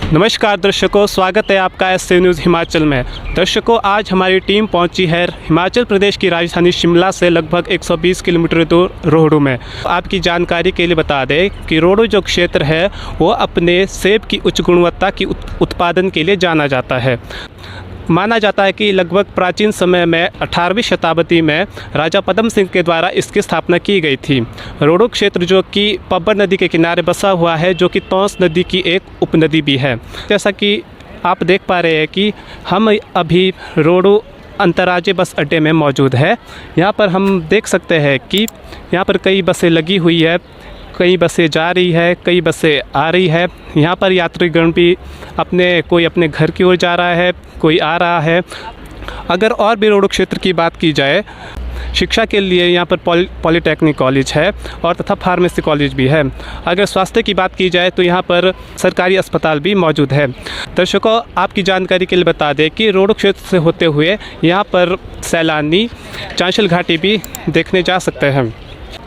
नमस्कार दर्शकों, स्वागत है आपका एसए न्यूज़ हिमाचल में। दर्शकों, आज हमारी टीम पहुंची है हिमाचल प्रदेश की राजधानी शिमला से लगभग 120 किलोमीटर दूर रोहडू में। आपकी जानकारी के लिए बता दें कि रोहडू जो क्षेत्र है वो अपने सेब की उच्च गुणवत्ता की उत्पादन के लिए जाना जाता है। माना जाता है कि लगभग प्राचीन समय में 18वीं शताब्दी में राजा पद्म सिंह के द्वारा इसकी स्थापना की गई थी। रोहडू क्षेत्र जो कि पब्बर नदी के किनारे बसा हुआ है, जो कि तौंस नदी की एक उपनदी भी है। जैसा कि आप देख पा रहे हैं कि हम अभी रोहडू अंतर्राज्यीय बस अड्डे में मौजूद है। यहाँ पर हम देख सकते हैं कि यहाँ पर कई बसें लगी हुई है, कई बसें जा रही है, कई बसें आ रही है। यहाँ पर यात्रीगण भी कोई अपने घर की ओर जा रहा है, कोई आ रहा है। अगर और भी रोहडू क्षेत्र की बात की जाए, शिक्षा के लिए यहाँ पर पॉलीटेक्निक कॉलेज है और तथा फार्मेसी कॉलेज भी है। अगर स्वास्थ्य की बात की जाए तो यहाँ पर सरकारी अस्पताल भी मौजूद है। दर्शकों, आपकी जानकारी के लिए बता दें कि रोहडू क्षेत्र से होते हुए यहाँ पर सैलानी चांशल घाटी भी देखने जा सकते हैं।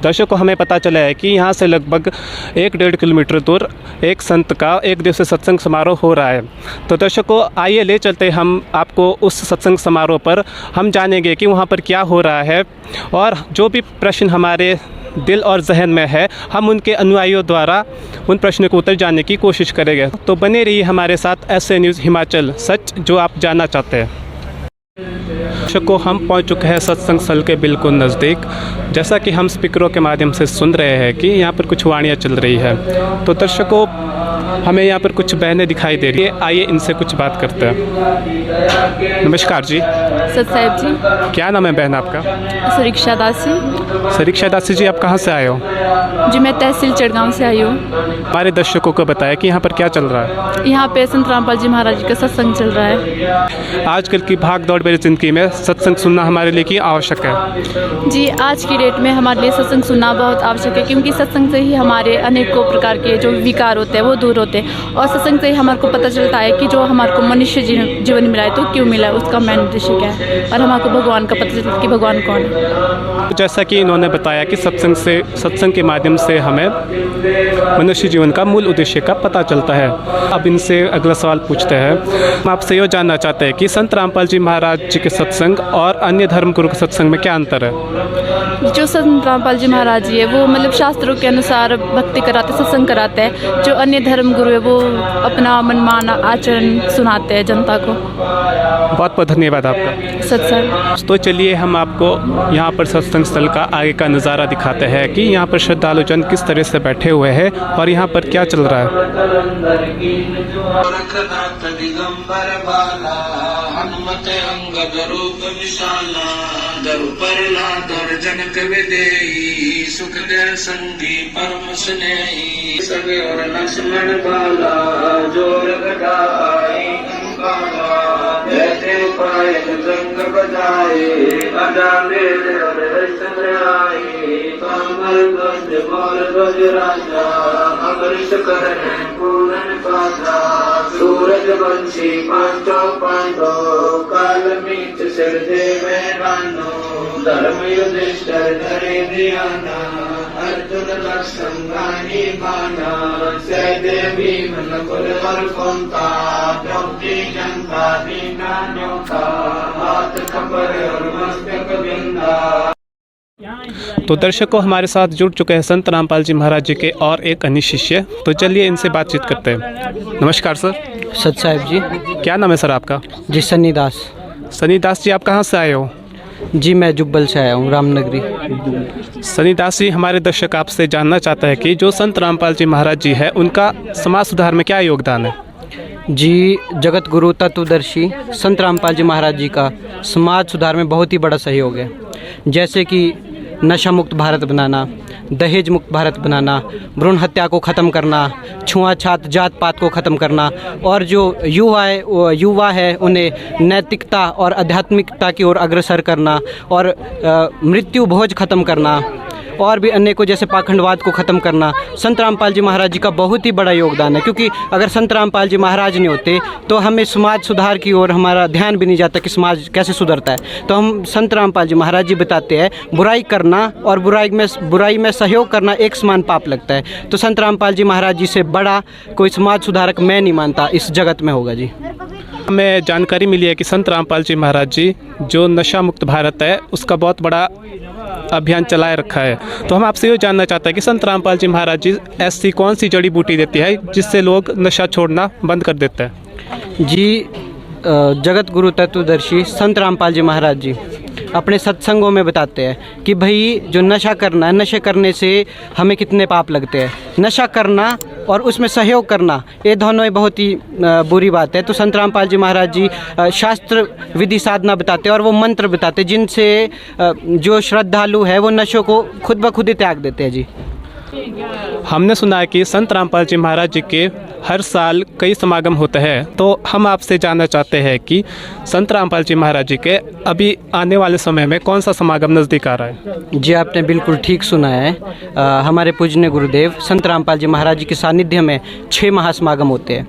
दर्शकों, हमें पता चला है कि यहाँ से लगभग 1-1.5 किलोमीटर दूर एक संत का एक दिवसीय सत्संग समारोह हो रहा है। तो दर्शकों, आइए ले चलते हम आपको उस सत्संग समारोह पर। हम जानेंगे कि वहाँ पर क्या हो रहा है और जो भी प्रश्न हमारे दिल और जहन में है, हम उनके अनुयायियों द्वारा उन प्रश्नों को उत्तर जानने की कोशिश करेंगे। तो बने रहिए हमारे साथ एसए न्यूज़ हिमाचल, सच जो आप जानना चाहते हैं। दर्शकों, हम पहुंच चुके हैं सत्संग स्थल के बिल्कुल नज़दीक। जैसा कि हम स्पीकरों के माध्यम से सुन रहे हैं कि यहाँ पर कुछ वाणियाँ चल रही है। तो दर्शकों, हमें यहाँ पर कुछ बहनें दिखाई दे रही है। आइए इनसे कुछ बात करते हैं। नमस्कार जी। सत साहिब जी। क्या नाम है बहन आपका? सरीक्षा दासी। सरीक्षा दासी जी, आप कहाँ से आए हो? जी, मैं तहसील चढ़गांव से आई हूँ। हमारे दर्शकों को बताया कि यहाँ पर क्या चल रहा है। यहाँ पे संत रामपाल जी महाराज जी का सत्संग चल रहा है। आजकल की भाग दौड़ भरी जिंदगी में सत्संग सुनना हमारे लिए क्या आवश्यक है? जी, आज की डेट में हमारे लिए सत्संग सुनना बहुत आवश्यक है, क्योंकि सत्संग से ही हमारे अनेकों प्रकार के जो विकार होते हैं वो दूर होते हैं। और सत्संग से ही हमारे को पता चलता है कि जो हमारे को मनुष्य जीवन मिला है तो क्यों मिला है, उसका मेन उद्देश्य क्या है, और हमारे को भगवान का पता चलता है कि भगवान कौन है। जैसा कि इन्होंने बताया कि सत्संग के माध्यम से हमें मनुष्य जीवन का मूल उद्देश्य का पता चलता है। अब इनसे अगला सवाल पूछते हैं। हम आपसे ये जानना चाहते हैं कि संत रामपाल जी महाराज जी के सत्संग और अन्य धर्म गुरु के सत्संग में क्या अंतर है? जो संत रामपाल जी महाराज जी है वो मतलब शास्त्रों के अनुसार भक्ति कराते, सत्संग कराते हैं। जो अन्य धर्म गुरु है वो अपना मनमाना आचरण सुनाते हैं जनता को। बहुत बहुत धन्यवाद आपका। सत्संग। तो चलिए हम आपको यहाँ पर सत्संग स्थल का आगे का नज़ारा दिखाते हैं कि यहाँ पर श्रद्धालु जन किस तरह से बैठे हुए हैं और यहाँ पर क्या चल रहा है। सूरज बंशी पांचों पांडो काल मीच सिर दे में रानो धर्म युधिष्ठिर धरे ध्याना अर्जुन लक्ष्मण गानी बाना सहदेव भीम नकुल और कुंता द्रौपदी जनता दीना न्योता हाथ खबर और मस्तक बिंदा। तो दर्शकों, हमारे साथ जुड़ चुके हैं संत रामपाल जी महाराज जी के और एक अन्य शिष्य। तो चलिए इनसे बातचीत करते हैं। नमस्कार सर। सत साहिब जी। क्या नाम है सर आपका? जी, सन्नी दास। सनी दास जी, आप कहाँ से आए हो? जी, मैं जुब्बल से आया हूँ, रामनगरी। सनी दास जी, हमारे दर्शक आपसे जानना चाहते हैं कि जो संत रामपाल जी महाराज जी है उनका समाज सुधार में क्या योगदान है? जी, जगत गुरु तत्वदर्शी संत रामपाल जी महाराज जी का समाज सुधार में बहुत ही बड़ा सहयोग है। जैसे कि नशा मुक्त भारत बनाना, दहेज मुक्त भारत बनाना, भ्रूण हत्या को ख़त्म करना, छुआछूत जात पात को ख़त्म करना, और जो युवा है उन्हें नैतिकता और आध्यात्मिकता की ओर अग्रसर करना, और मृत्यु भोज ख़त्म करना, और भी अनेकों जैसे पाखंडवाद को ख़त्म करना संत रामपाल जी महाराज जी का बहुत ही बड़ा योगदान है। क्योंकि अगर संत रामपाल जी महाराज नहीं होते तो हमें समाज सुधार की ओर हमारा ध्यान भी नहीं जाता कि समाज कैसे सुधरता है। तो हम संत रामपाल जी महाराज जी बताते हैं बुराई करना और बुराई में सहयोग करना एक समान पाप लगता है। तो संत रामपाल जी महाराज जी से बड़ा कोई समाज सुधारक मैं नहीं मानता इस जगत में होगा जी। हमें जानकारी मिली है कि संत रामपाल जी महाराज जी जो नशा मुक्त भारत है उसका बहुत बड़ा अभियान चलाए रखा है। तो हम आपसे ये जानना चाहते हैं कि संत रामपाल जी महाराज जी ऐसी कौन सी जड़ी बूटी देती है जिससे लोग नशा छोड़ना बंद कर देते हैं? जी जगत गुरु तत्वदर्शी संत रामपाल जी महाराज जी अपने सत्संगों में बताते हैं कि भाई जो नशा करना है, नशे करने से हमें कितने पाप लगते हैं। नशा करना और उसमें सहयोग करना ये दोनों ही बहुत ही बुरी बात है। तो संत रामपाल जी महाराज जी शास्त्र विधि साधना बताते हैं और वो मंत्र बताते हैं जिनसे जो श्रद्धालु है वो नशों को खुद ब खुद ही त्याग देते हैं जी। हमने सुना है कि संत रामपाल जी महाराज जी के हर साल कई समागम होते हैं। तो हम आपसे जानना चाहते हैं कि संत रामपाल जी महाराज जी के अभी आने वाले समय में कौन सा समागम नज़दीक आ रहा है? जी आपने बिल्कुल ठीक सुना है। हमारे पूजनीय गुरुदेव संत रामपाल जी महाराज जी के सानिध्य में 6 महासमागम होते हैं।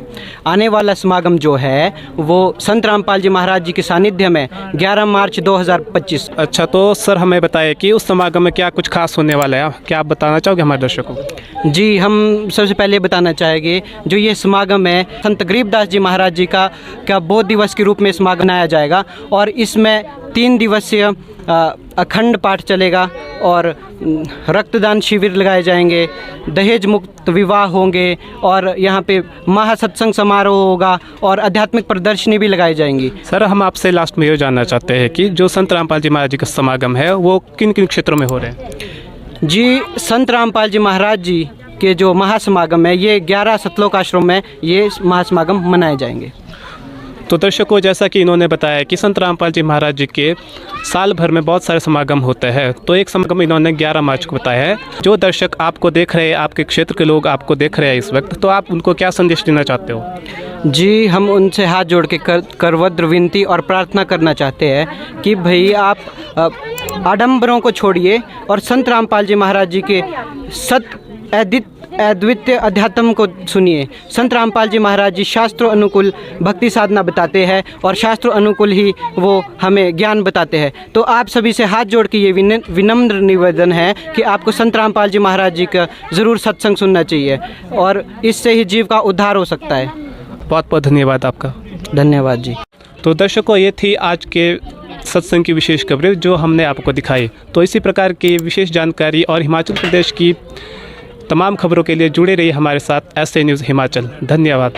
आने वाला समागम जो है वो संत रामपाल जी महाराज जी के सानिध्य में 11 मार्च 2025। अच्छा, तो सर हमें बताइए कि उस समागम में क्या कुछ खास होने वाला है, क्या आप बताना चाहोगे हमारे दर्शकों को? जी हम सबसे पहले बताना चाहेंगे जो ये समागम है संत गरीबदास जी महाराज जी का बौद्ध दिवस के रूप में समागम मनाया जाएगा और इसमें 3 दिवसीय अखंड पाठ चलेगा और रक्तदान शिविर लगाए जाएंगे, दहेज मुक्त विवाह होंगे और यहाँ पे महासत्संग समारोह होगा और आध्यात्मिक प्रदर्शनी भी लगाई जाएंगी। सर हम आपसे लास्ट में ये जानना चाहते हैं कि जो संत रामपाल जी महाराज जी का समागम है वो किन किन क्षेत्रों में हो रहे हैं? जी संत रामपाल जी महाराज जी के जो महासमागम है ये 11 सतलोक आश्रम में ये महासमागम मनाए जाएंगे। तो दर्शकों, जैसा कि इन्होंने बताया कि संत रामपाल जी महाराज जी के साल भर में बहुत सारे समागम होते हैं। तो एक समागम इन्होंने 11 मार्च को बताया है। जो दर्शक आपको देख रहे हैं, आपके क्षेत्र के लोग आपको देख रहे हैं इस वक्त, तो आप उनको क्या संदेश देना चाहते हो? जी हम उनसे हाथ जोड़ के करवद्र विनती और प्रार्थना करना चाहते हैं कि भाई आप आडंबरों को छोड़िए और संत रामपाल जी महाराज जी के अद्वितीय अध्यात्म को सुनिए। संत रामपाल जी महाराज जी शास्त्रों अनुकूल भक्ति साधना बताते हैं और शास्त्रों अनुकूल ही वो हमें ज्ञान बताते हैं। तो आप सभी से हाथ जोड़ के ये विनम्र निवेदन है कि आपको संत रामपाल जी महाराज जी का ज़रूर सत्संग सुनना चाहिए और इससे ही जीव का उद्धार हो सकता है। बहुत बहुत धन्यवाद आपका। धन्यवाद जी। तो दर्शकों, ये थी आज के सत्संग की विशेष खबरें जो हमने आपको दिखाई। तो इसी प्रकार की विशेष जानकारी और हिमाचल प्रदेश की तमाम खबरों के लिए जुड़े रहिए हमारे साथ एसए न्यूज़ हिमाचल। धन्यवाद।